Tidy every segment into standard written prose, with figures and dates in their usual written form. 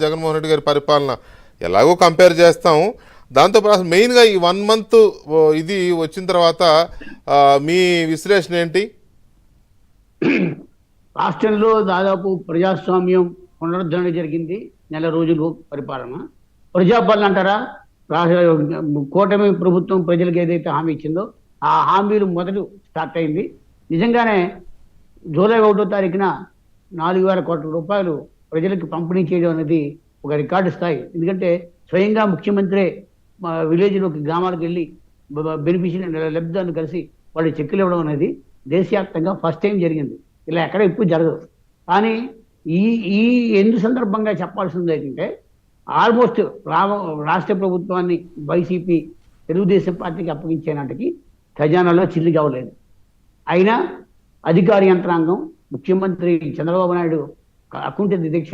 జగన్మోహన్ రెడ్డి గారి పరిపాలన ఎలాగో కంపేర్ చేస్తాం. దాంతోపాటు మెయిన్గా ఈ 1 month ఇది వచ్చిన తర్వాత మీ విశ్లేషణ ఏంటి? రాష్ట్రంలో దాదాపు ప్రజాస్వామ్యం పునరుద్ధరణ జరిగింది. నెల రోజులు పరిపాలన ప్రజాపాలన అంటారా? కూటమి ప్రభుత్వం ప్రజలకు ఏదైతే హామీ ఇచ్చిందో ఆ హామీలు మొదలు స్టార్ట్ అయింది. నిజంగానే జూలై 1వ తారీఖున 4,000 కోట్ల రూపాయలు ప్రజలకు పంపిణీ చేయడం అనేది ఒక రికార్డు స్థాయి. ఎందుకంటే స్వయంగా ముఖ్యమంత్రి విలేజ్లోకి గ్రామాలకు వెళ్ళి బెనిఫిషియరీ లబ్ధిదారులు కలిసి వాళ్ళు చెక్కులు ఇవ్వడం అనేది దేశవ్యాప్తంగా ఫస్ట్ టైం జరిగింది. ఇలా ఎక్కడ ఎక్కువ జరగదు. కానీ ఈ ఈ ఎందు సందర్భంగా చెప్పాల్సింది ఏంటంటే ఆల్మోస్ట్ రాష్ట్ర ప్రభుత్వాన్ని వైసీపీ తెలుగుదేశం పార్టీకి అప్పగించే నాటికి ఖజానాలో చిల్లి కావలేదు. అయినా అధికార యంత్రాంగం, ముఖ్యమంత్రి చంద్రబాబు నాయుడు అకుంఠిత దీక్ష,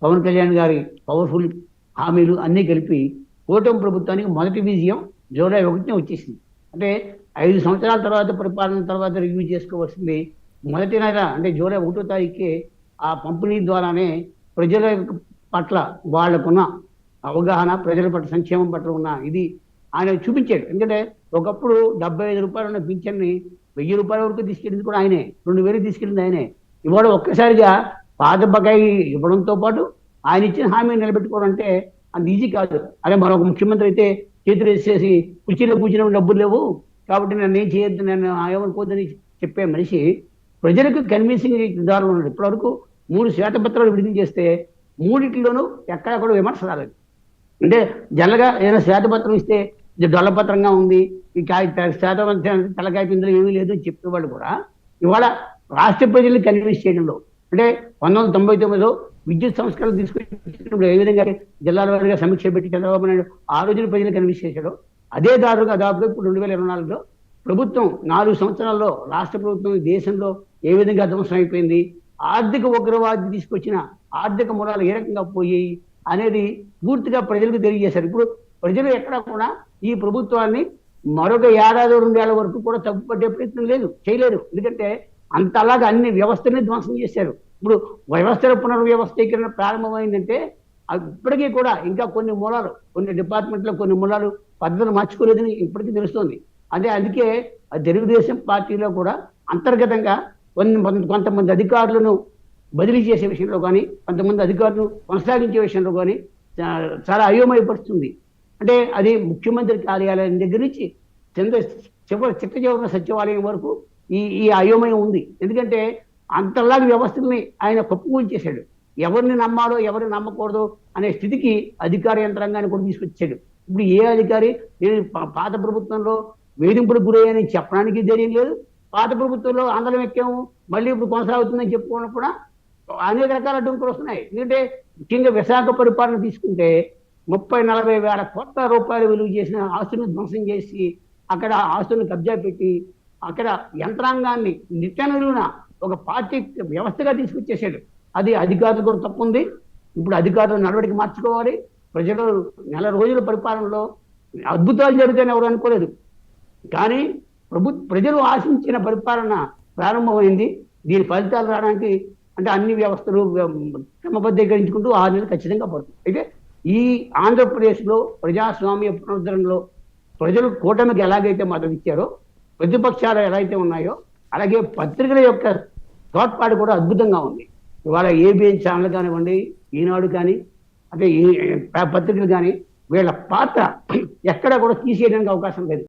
పవన్ కళ్యాణ్ గారి పవర్ఫుల్ హామీలు అన్నీ కలిపి కూటమి ప్రభుత్వానికి మొదటి విజయం జూలై 1న వచ్చేసింది. అంటే 5 సంవత్సరాల తర్వాత పరిపాలన తర్వాత రివ్యూ చేసుకోవాల్సింది మొదటి నెల అంటే జూలై 1వ తారీఖుకే ఆ పంపిణీ ద్వారానే ప్రజల పట్ల వాళ్లకున్న అవగాహన, ప్రజల పట్ల సంక్షేమం పట్ల ఉన్న ఇది ఆయన చూపించాడు. ఎందుకంటే ఒకప్పుడు 75 రూపాయలు ఉన్న పింఛన్ని 1000 రూపాయల వరకు తీసుకెళ్ళింది కూడా ఆయనే, 2000 తీసుకెళ్ళింది ఆయనే. ఇవాళ ఒక్కసారిగా పాత బకాయి ఇవ్వడంతో పాటు ఆయన ఇచ్చిన హామీ నిలబెట్టుకోవడం అంటే అంత ఈజీ కాదు. అదే మరొక ముఖ్యమంత్రి అయితే చేతులు వేసేసి కుర్చీలో కూర్చున్న డబ్బులు లేవు కాబట్టి నన్ను ఏం చేయొద్దు, నన్ను ఏమనుకోవద్దని చెప్పే మనిషి ప్రజలకు కన్విన్సింగ్ దారులు ఉన్నాడు. ఇప్పటివరకు 3 శ్వేతపత్రాలు విడుదల చేస్తే 3 ఎక్కడెక్కడ విమర్శ రాలేదు. అంటే జనరల్గా ఏదైనా శ్వేతపత్రం ఇస్తే ఇది డొల్లపత్రంగా ఉంది, ఈ శ్వేతపత్రం తలకాయ పిందులు ఏమీ లేదు అని చెప్పేవాళ్ళు కూడా ఇవాళ రాష్ట్ర ప్రజల్ని కన్విన్స్ చేయడంలో అంటే 1999లో విద్యుత్ సంస్కరణ తీసుకొచ్చినప్పుడు ఏ విధంగా జిల్లాల వారీగా సమీక్ష పెట్టి చంద్రబాబు నాయుడు ఆ రోజున ప్రజలు కన్విన్స్ చేశాడో అదే దారుగా దాదాపు ఇప్పుడు 2024లో ప్రభుత్వం 4 సంవత్సరాల్లో రాష్ట్ర ప్రభుత్వం దేశంలో ఏ విధంగా ధ్వంసం అయిపోయింది, ఆర్థిక ఉగ్రవాది తీసుకొచ్చిన ఆర్థిక మూలాలు ఏ రకంగా పోయాయి అనేది పూర్తిగా ప్రజలకు తెలియజేశారు. ఇప్పుడు ప్రజలు ఎక్కడా కూడా ఈ ప్రభుత్వాన్ని మరొక 1 ఏడాది 2 ఏళ్ల వరకు కూడా తప్పుపట్టే ప్రయత్నం చేయలేరు. ఎందుకంటే అంతలాగా అన్ని వ్యవస్థని ధ్వంసం చేశారు. ఇప్పుడు వ్యవస్థల పునర్వ్యవస్థీకరణ ప్రారంభమైందంటే ఇప్పటికీ కూడా ఇంకా కొన్ని మూలాలు, కొన్ని డిపార్ట్మెంట్లో కొన్ని మూలాలు పద్ధతులు మార్చుకోలేదని ఇప్పటికీ తెలుస్తోంది. అందుకే తెలుగుదేశం పార్టీలో కూడా అంతర్గతంగా కొంతమంది అధికారులను బదిలీ చేసే విషయంలో కానీ, కొంతమంది అధికారులను కొనసాగించే విషయంలో కానీ చాలా అయోమయపరుస్తుంది. అంటే అది ముఖ్యమంత్రి కార్యాలయం దగ్గర నుంచి చిట్ట సచివాలయం వరకు ఈ అయోమయం ఉంది. ఎందుకంటే అంతలాగా వ్యవస్థల్ని ఆయన కప్పుకూల్చేశాడు. ఎవరిని నమ్మాలో ఎవరిని నమ్మకూడదు అనే స్థితికి అధికార యంత్రాంగాన్ని కూడా తీసుకొచ్చాడు. ఇప్పుడు ఏ అధికారి నేను పాత ప్రభుత్వంలో వేధింపులకు గురయ్యని చెప్పడానికి ధైర్యం లేదు, పాత ప్రభుత్వంలో ఆందోళన ఎక్కాము మళ్ళీ ఇప్పుడు కొనసాగుతుందని చెప్పుకోవడం కూడా అనేక రకాల అడ్డంకులు వస్తున్నాయి. ఎందుకంటే ముఖ్యంగా విశాఖ పరిపాలన తీసుకుంటే 30-40 వేల కోట్ల రూపాయలు విలువ చేసిన ఆస్తులను ధ్వంసం చేసి అక్కడ ఆస్తులను కబ్జా పెట్టి అక్కడ యంత్రాంగాన్ని నిత్యనులున ఒక పార్టీ వ్యవస్థగా తీసుకొచ్చేసాడు. అది అధికారులు కూడా తప్పు ఉంది. ఇప్పుడు అధికారులు నడవడికి మార్చుకోవాలి. ప్రజలు నెల రోజుల పరిపాలనలో అద్భుతాలు జరుగుతాయని ఎవరు అనుకోలేదు. కానీ ప్రజలు ఆశించిన పరిపాలన ప్రారంభమైంది. దీని ఫలితాలు రావడానికి అంటే అన్ని వ్యవస్థలు క్రమబద్ధీకరించుకుంటూ 6 నెలలు ఖచ్చితంగా పడుతుంది. అయితే ఈ ఆంధ్రప్రదేశ్లో ప్రజాస్వామ్య పునరుద్ధరణలో ప్రజలు కూటమికి ఎలాగైతే మద్దతు ఇచ్చారో, ప్రతిపక్షాలు ఎలా అయితే ఉన్నాయో అలాగే పత్రికల యొక్క తోడ్పాటు కూడా అద్భుతంగా ఉంది. ఇవాళ ఏబిఎన్ ఛానల్ కానివ్వండి, ఈనాడు కానీ అంటే ఈ పత్రికలు కానీ వీళ్ళ పాత్ర ఎక్కడ కూడా తీసేయడానికి అవకాశం లేదు.